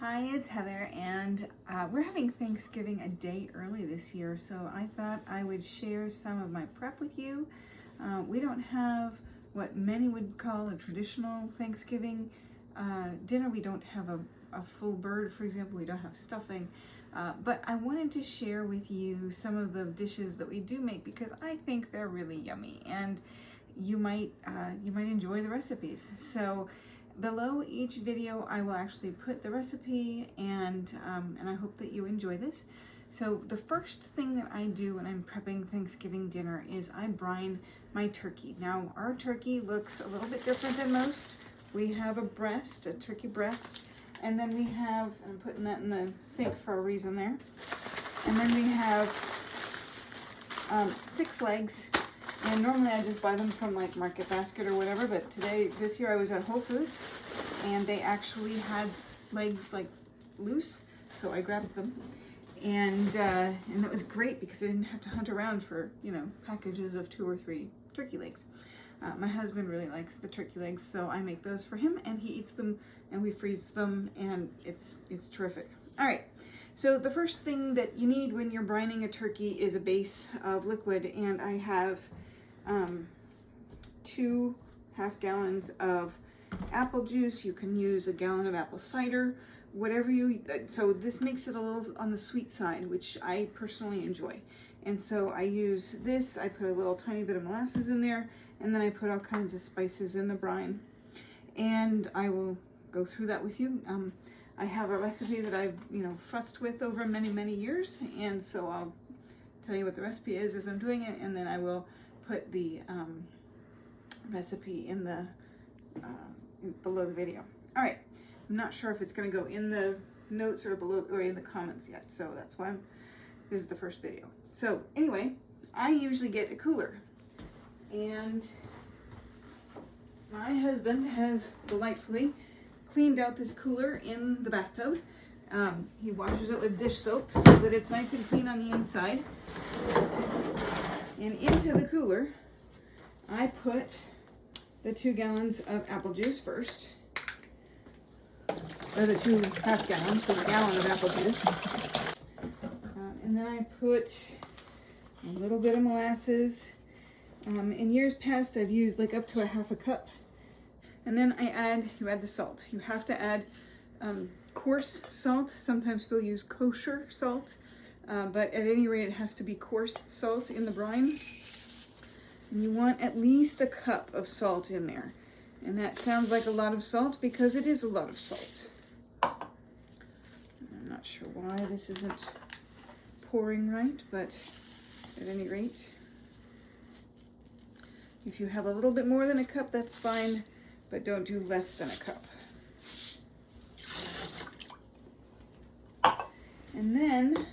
Hi, it's Heather, and we're having Thanksgiving a day early this year, so I thought I would share some of my prep with you. We don't have what many would call a traditional Thanksgiving dinner. We don't have a full bird, for example. We don't have stuffing, but I wanted to share with you some of the dishes that we do make because I think they're really yummy, and you might enjoy the recipes. So below each video, I will actually put the recipe, and I hope that you enjoy this. So the first thing that I do when I'm prepping Thanksgiving dinner is I brine my turkey. Now, our turkey looks a little bit different than most. We have a turkey breast, and then we have, I'm putting that in the sink for a reason there, and then we have 6 legs. And normally I just buy them from like Market Basket or whatever, but this year I was at Whole Foods and they actually had legs like loose, so I grabbed them. And that was great because I didn't have to hunt around for, packages of 2 or 3 turkey legs. My husband really likes the turkey legs, so I make those for him and he eats them and we freeze them, and it's terrific. All right. So the first thing that you need when you're brining a turkey is a base of liquid, and I have 2 half gallons of apple juice. You can use a gallon of apple cider, whatever so this makes it a little on the sweet side, which I personally enjoy. And so I use this, I put a little tiny bit of molasses in there, and then I put all kinds of spices in the brine. And I will go through that with you. I have a recipe that I've, futzed with over many, many years, and so I'll tell you what the recipe is as I'm doing it, and then I will put the recipe in the below the video. All right, I'm not sure if it's going to go in the notes or below or in the comments yet, so that's why this is the first video. So anyway, I usually get a cooler, and my husband has delightfully cleaned out this cooler in the bathtub. He washes it with dish soap so that it's nice and clean on the inside. And into the cooler, I put the 2 gallons of apple juice first, or the 2 half gallons, so a gallon of apple juice. And then I put a little bit of molasses. In years past, I've used like up to a half a cup. And then you add the salt. You have to add coarse salt. Sometimes people use kosher salt. But at any rate, it has to be coarse salt in the brine. And you want at least a cup of salt in there. And that sounds like a lot of salt because it is a lot of salt. I'm not sure why this isn't pouring right, but at any rate, if you have a little bit more than a cup, that's fine, but don't do less than a cup. And then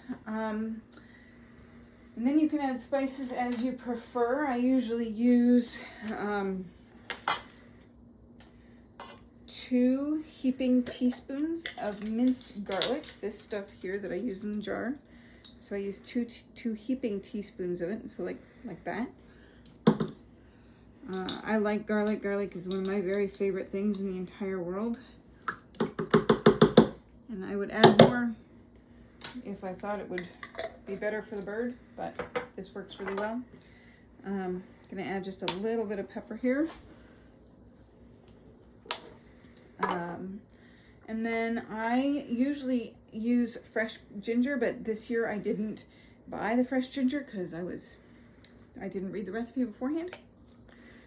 you can add spices as you prefer. I usually use 2 heaping teaspoons of minced garlic, this stuff here that I use in the jar. So I use 2 heaping teaspoons of it, so like that. I like garlic. Garlic is one of my very favorite things in the entire world. And I would add more if I thought it would be better for the bird, but this works really well. I'm gonna add just a little bit of pepper here. And then I usually use fresh ginger, but this year I didn't buy the fresh ginger because I didn't read the recipe beforehand.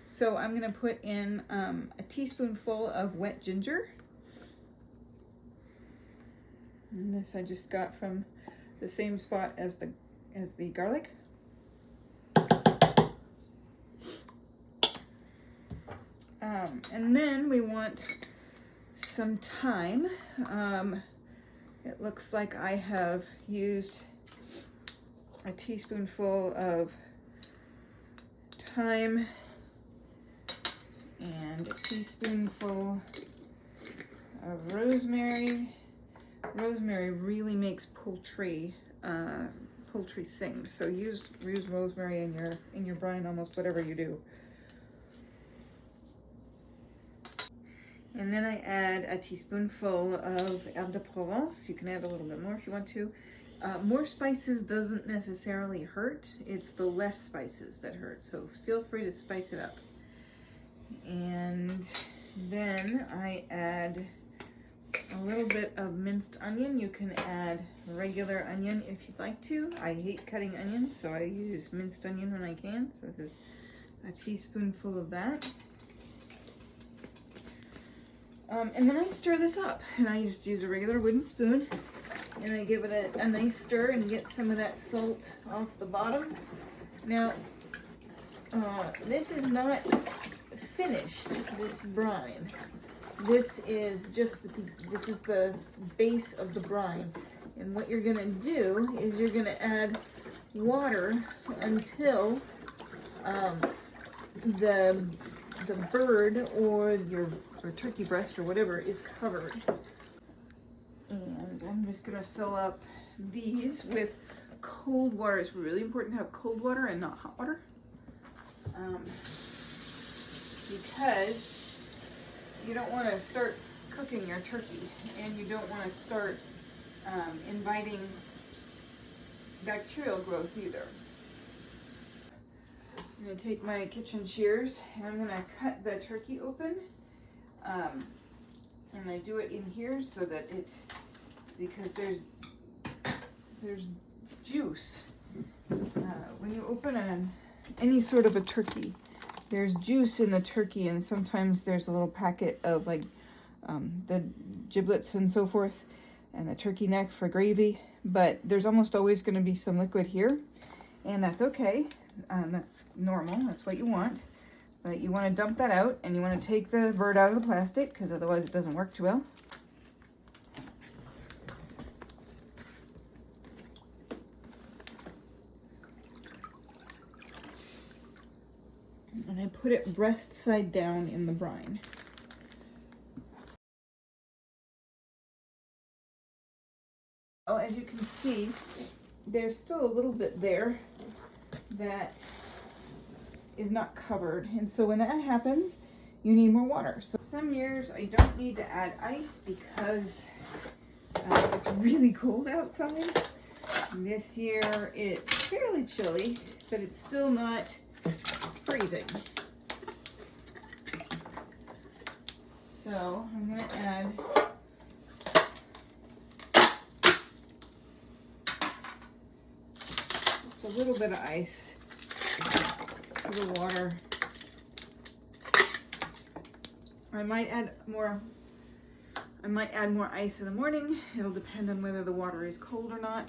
So I'm gonna put in a teaspoonful of wet ginger. And this I just got from the same spot as the garlic. And then we want some thyme. It looks like I have used a teaspoonful of thyme and a teaspoonful of rosemary. Rosemary really makes poultry sing, so use rosemary in your brine, almost whatever you do. And then I add a teaspoonful of herbe de Provence. You can add a little bit more if you want to. More spices doesn't necessarily hurt. It's the less spices that hurt. So feel free to spice it up. And then I add a little bit of minced onion. You can add regular onion if you'd like to. I hate cutting onions, so I use minced onion when I can. So this is a teaspoonful of that. And then I stir this up, and I just use a regular wooden spoon, and I give it a nice stir and get some of that salt off the bottom. Now, this is not finished, this brine. This is just this is the base of the brine. And what you're gonna do is you're gonna add water until the bird or your turkey breast or whatever is covered. And I'm just gonna fill up these with cold water. It's really important to have cold water and not hot water. Because you don't want to start cooking your turkey, and you don't want to start inviting bacterial growth either. I'm going to take my kitchen shears and I'm going to cut the turkey open, and I do it in here so that because there's juice. When you open any sort of a turkey, there's juice in the turkey, and sometimes there's a little packet of like the giblets and so forth, and the turkey neck for gravy, but there's almost always going to be some liquid here, and that's okay. That's normal. That's what you want. But you want to dump that out, and you want to take the bird out of the plastic, because otherwise it doesn't work too well. And I put it breast side down in the brine. Oh, as you can see, there's still a little bit there that is not covered. And so when that happens, you need more water. So some years I don't need to add ice because it's really cold outside. And this year it's fairly chilly, but it's still not freezing. So I'm going to add just a little bit of ice to the water. I might add more ice in the morning. It'll depend on whether the water is cold or not.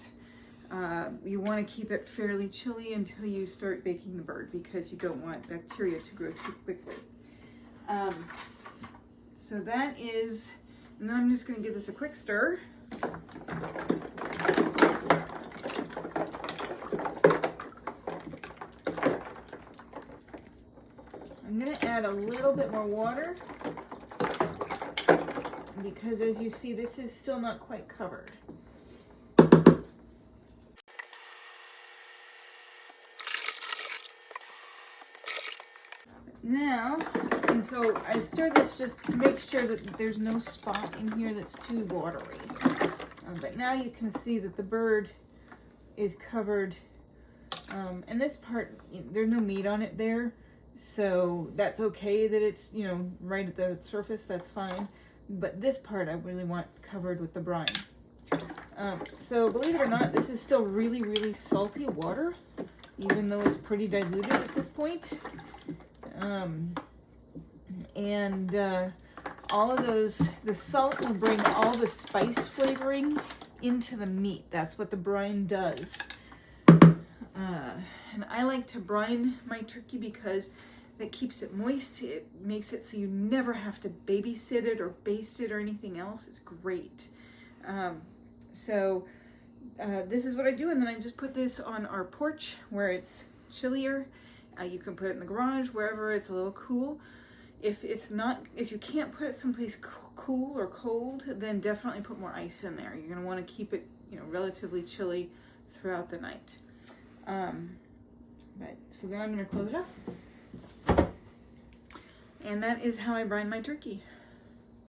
You want to keep it fairly chilly until you start baking the bird, because you don't want bacteria to grow too quickly. So that is, and then I'm just going to give this a quick stir. I'm going to add a little bit more water, because as you see, this is still not quite covered. Now, and so I stir this just to make sure that there's no spot in here that's too watery. But now you can see that the bird is covered, and this part, there's no meat on it there, so that's okay that it's, right at the surface, that's fine. But this part I really want covered with the brine. So believe it or not, this is still really, really salty water, even though it's pretty diluted at this point. All of the salt will bring all the spice flavoring into the meat. That's what the brine does. And I like to brine my turkey because that keeps it moist. It makes it so you never have to babysit it or baste it or anything else. It's great. This is what I do, and then I just put this on our porch where it's chillier. You can put it in the garage, wherever it's a little cool. If you can't put it someplace cool or cold, then definitely put more ice in there. You're going to want to keep it, relatively chilly throughout the night. So then I'm going to close it up. And that is how I brine my turkey.